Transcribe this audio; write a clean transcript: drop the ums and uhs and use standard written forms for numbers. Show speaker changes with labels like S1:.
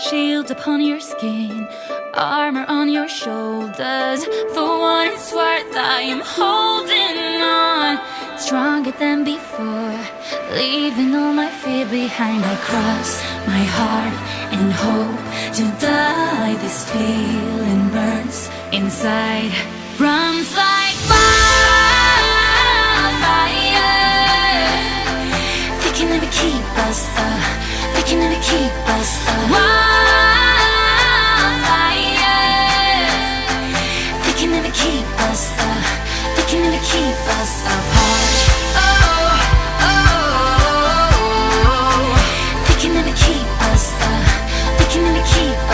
S1: Shield upon your skin, armor on your shoulders. For what it's worth, I am holding on, stronger than before, leaving all my fear behind. I cross my heart and hope to die. This feeling burns inside, runs like